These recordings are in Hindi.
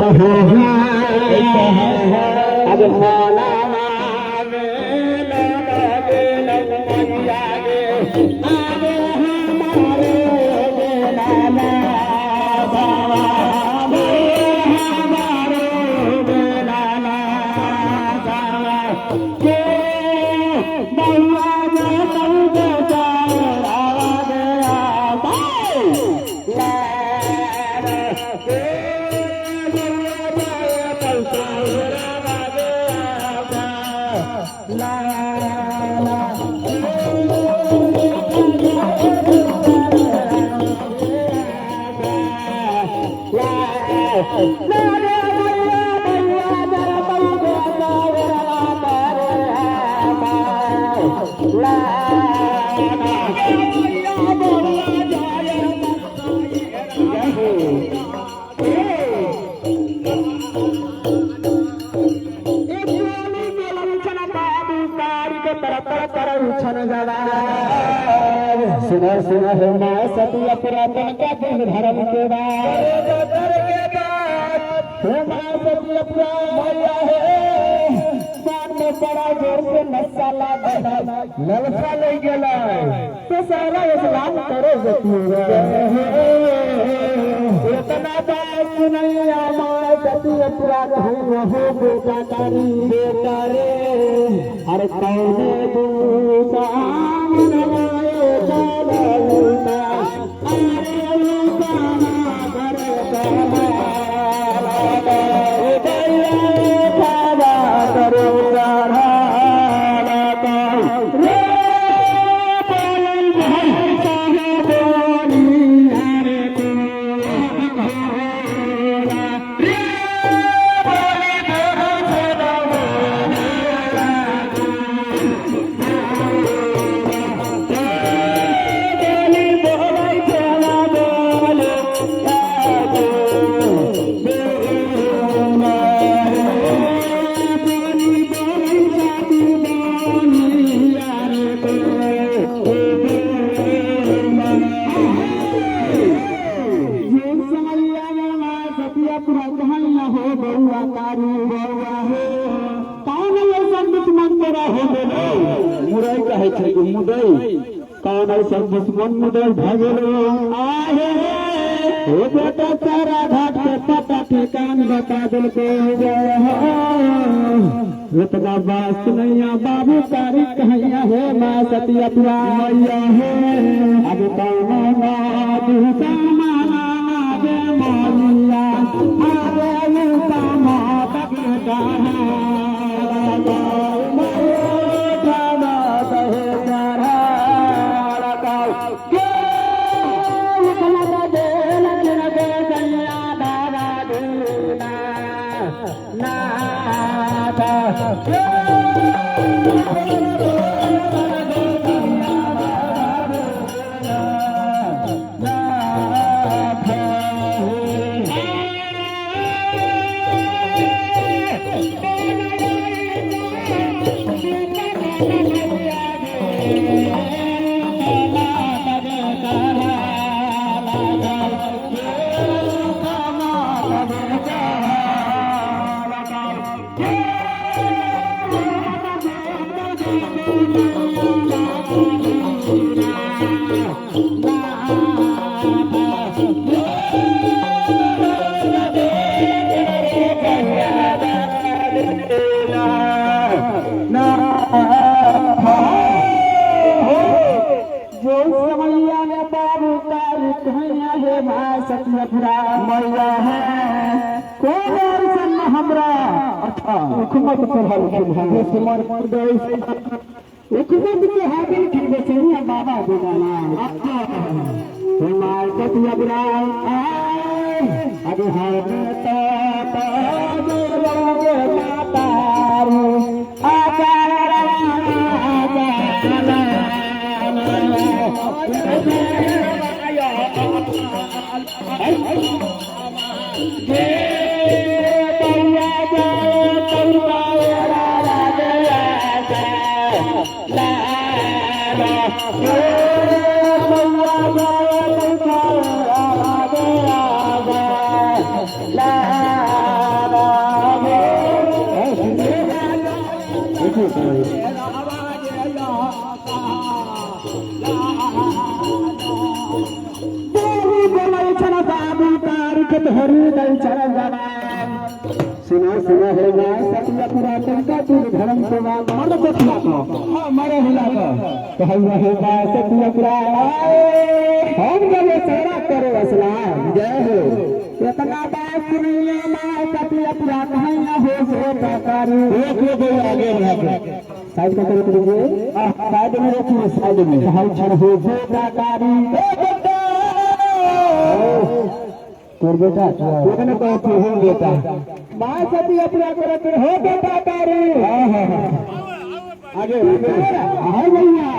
अब माला मावे लगे मैया गे आगे हमारे बेलाना बाबा हमारे बेलाना बाबा के बउआ ने तुमको चारा गया ला सुना सुना है माँ सती पुरातन का दिन धर्म के बाद माँ सती मैया है सामने बड़ा जोर से नशा ललसा ले गया तो सारा इस्लाम करो इतना बात सुनैया माँ सती पुरातन हो बेटा करी बेटा रे अरे कौने दूसा कौन ऐसा दुश्मन मुदई भागलो आहे हो बेटा सारा घाट के पता ठिकान बता दिल को इतना बात नैया बाबू तारीख कहिया है माँ सतिया मैया है अब कौन दूसरा माना दे मैया आगे सामा तक मैया है कौन हमरा हुकूमत पर हुकूमत के हाजिर की बेचैनिया बाबा बेगाना मार्केट अबराय अभी हर माता la सुना सुना होगा सत्य पुरातन का तू धर्म के बाद मर्द को खिला को मरे हिला को कहूँ होगा सत्य पुराण हम जब सेवा करो असलाम जय हो इतना बात सुनिए माँ सत्य पुराण है ना हो सोता करू देखो आगे साइड में करो कीजिए साइड में रखिए साइड में हम छड़ हो सोता करू तोर बेटा तूने कहती हो बेटा माँ सती अपना करते हो बेटा तारी आगे हाय भैया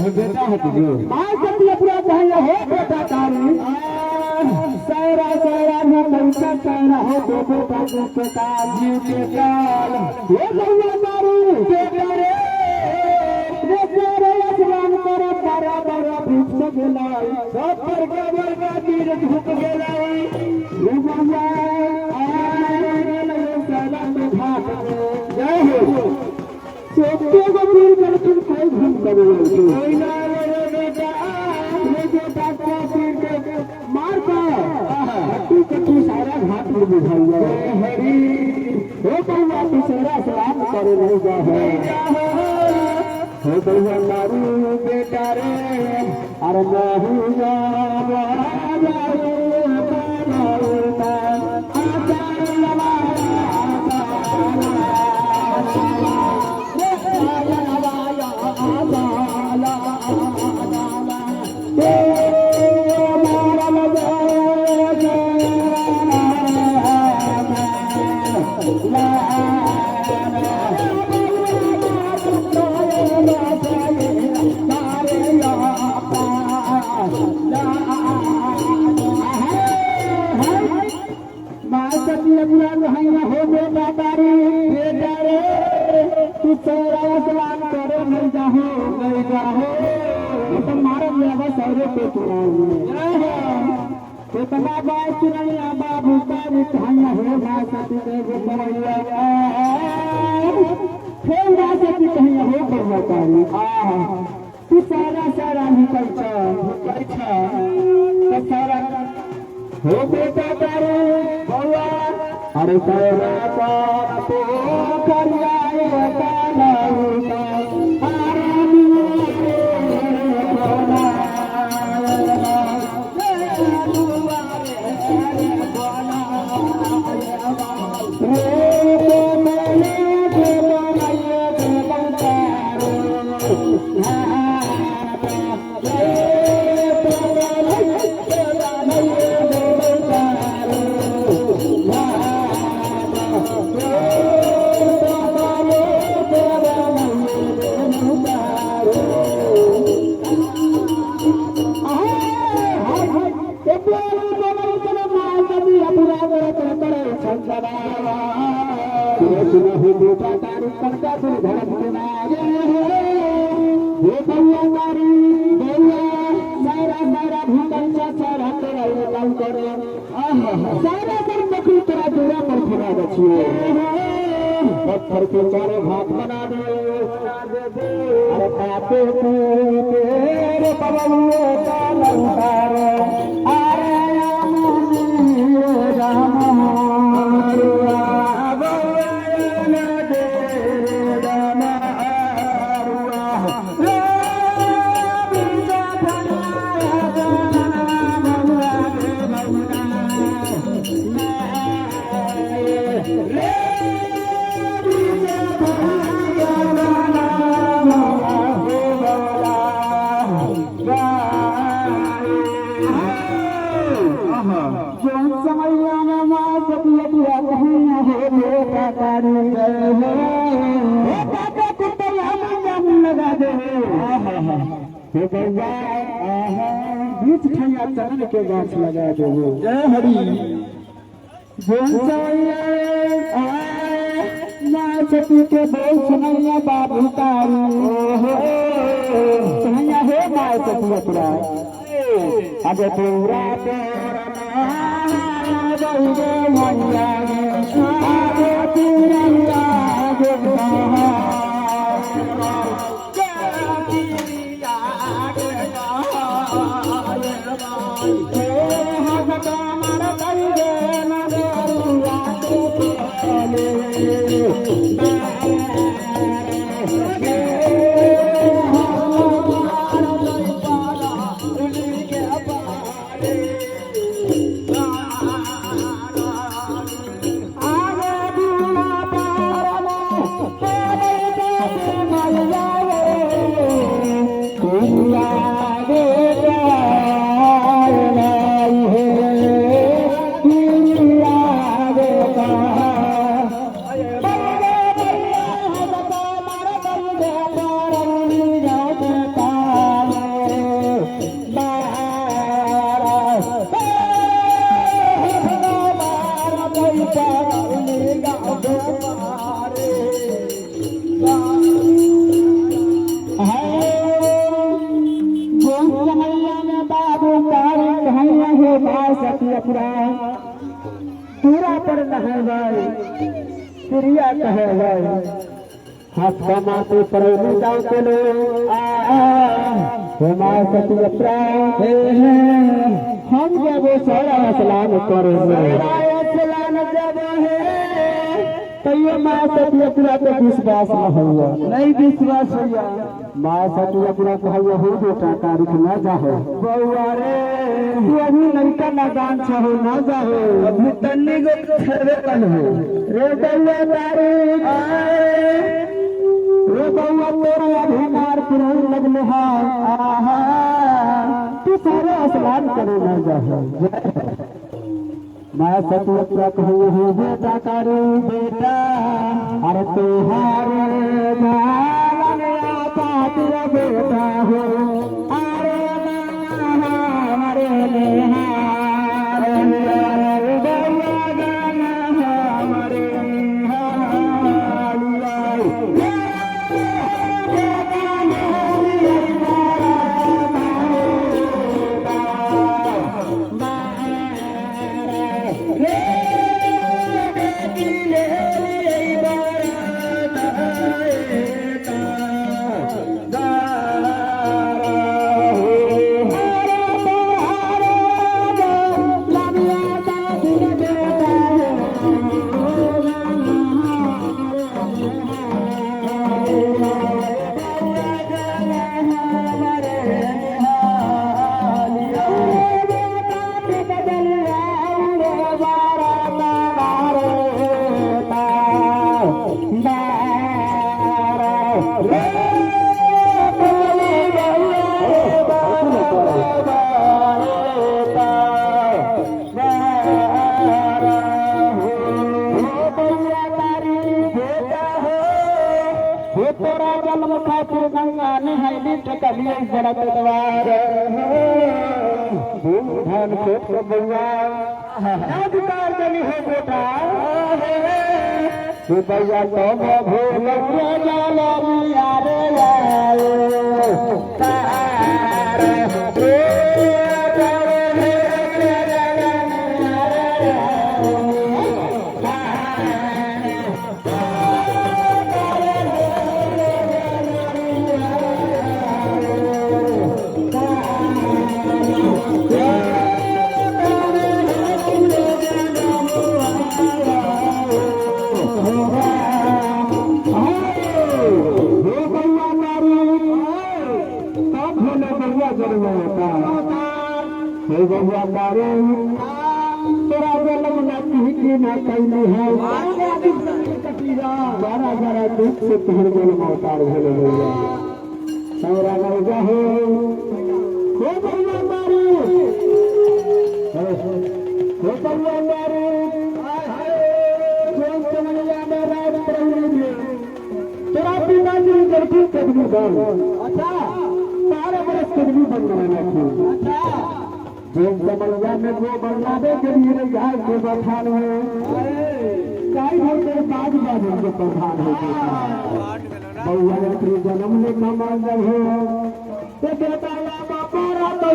बेटा है तुझे माँ सत्य पूरा चाहिए हो बेटा तारी सारा सारा में कैसा कहना हो देखो काजू के काजी के काल ये भैया तारी बेटा रे आसमान पर बड़ा बड़ा भूख से गेलाई सब पर के बड़का तीर झुक गेलाई ये भैया साला में घाट जय हो सोते को तीर कर तुम कोई घूम करो कोई ना रे बेटा को तीर के मार का तू कछु सारा घाट में बुझाइया हरी हो कौवा तू सारा सलाम करे नहीं जा हो कौवा मारू बेटा रे अरे नहीं जा कितना बात सुनिया बाबू तारी कहानियां हो सती फिर सती कहिया हो तारी तू सारा सारा निकल सारा हो बेटा तारे बउआ अरे तारा तो करिया पत्थर के चारों भाग बना दे अरे पापे तेरे पवनों का लंकार हे गौया बीच खैया चरण के गाछ लगा देबो जय हरि माँ सती के बोल सुनैया बाबू तारू सुनैया हे माँ सती अपरा अगे पूरा पूरा पर नहवाई प्रिया कहवाई हाथ का माथे पर जाओ के लो माँ सती हम जब सारा सलाम करेंगे जब है तैयो माँ सती तो विश्वास न हुआ नहीं विश्वास हुआ माँ सती कहूँ हो बेटा तारीख न जाओ बउआ रे अभी लड़का नादान छहो न जाओ अभी तन्नी को छेड़े कन हो रे बउआ तारीख रे बउआ तोरा अभी मार पुरान लगले हाँ तू सारे स्नान करे न जाओ मैं सतुआ कहूँ हो बेटा तारू बेटा अरे तुहारे बेटा हो अरे हमारे तोरा जन्म खातिर गंगा नहैली टकलिए सड़क द्वार धन खेत बउआ अधिकार जनी हो बेटा बउआ तो भोल जाला मिया रे बउआ तारे तोरा जन्म न की न कैली है जरा जरा दुख से तोहर जन्म अवतार भेल भैया तोरा गौजा हो बउआ तारे हो बउआ तारे में रात तोरा पिताजी गलती कर दी अच्छा 12 बरस के भी बन गए जो समझिया में वो बनना दे के लिए गाय के बठान में गाय भर के बाद उनके प्रधान हो गए बउआ जन्म ले कमल जब हो तो कहता बापारा तो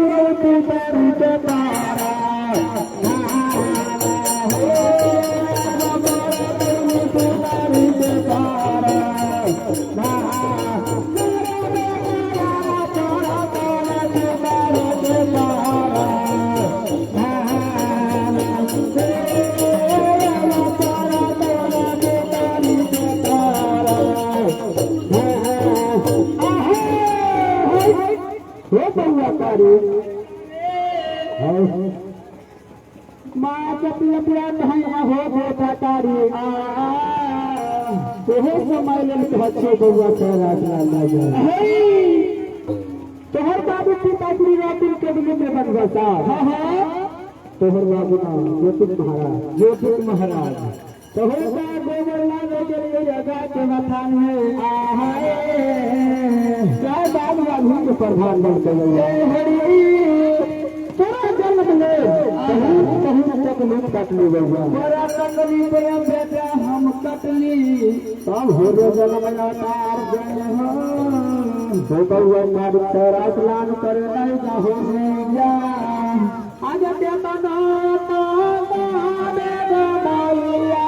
माँ चपिया पिया हो तारी समय ले बच्चे बउआ तोहर बाबू पिताश्री रातिल के में बनबसा तोहर बाबू ज्योतिष महाराज तोहर का गोबर लाने के लिए जगह के मथान में क्या बाबू आधु के प्रधान बन के तोरा जन्म ले कहीं तक नहीं कटली बउआ बड़ा कटली प्रेम बेटा हम कटली सब हो गए जन्म अवतार जय हो बउआ मार रात लान करे नहीं जाहो जा आज देता ना तो दे दो मैया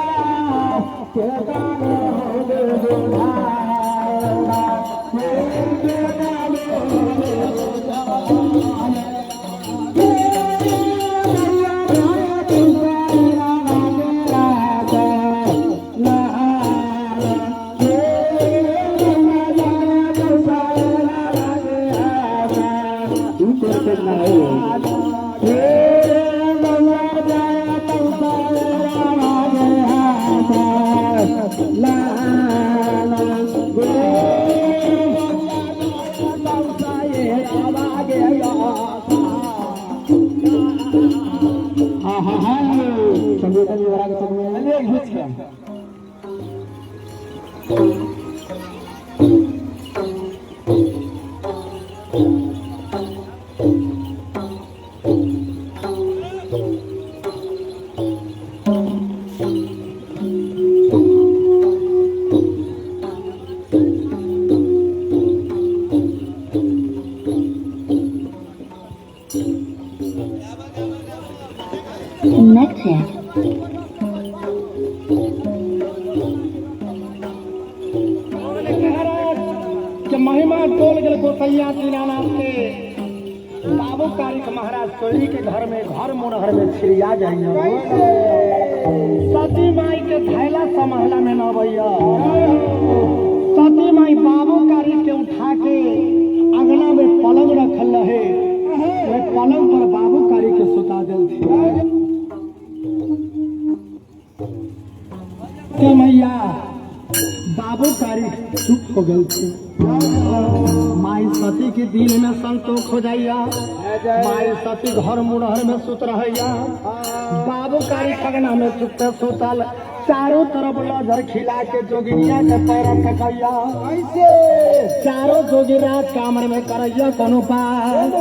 के गाने हो दे दो महिमा टोल गल गोसैया दीनानाथ के बाबू कारिक महाराज सोरी के घर में घर मोनहर में छिड़िया जाइए सती माई के थैला समहला में न भैया सती माई बाबू कारिक के उठा के अंगना में पलंग रखल रहे पलंग पर बाबू कारिक के सुता दिल थी मैया बाबू कारिक चुप हो गए थे माई सती के दिल में संतोष हो जाइया माई सती घर मुनहर में सुत रहिया बाबू कारिक खगना में चुप सुतल चारों तरफ नजर खिला के जोगिनिया के पैर थकैया चारों जोगी राज कामर में करैया कोनो पास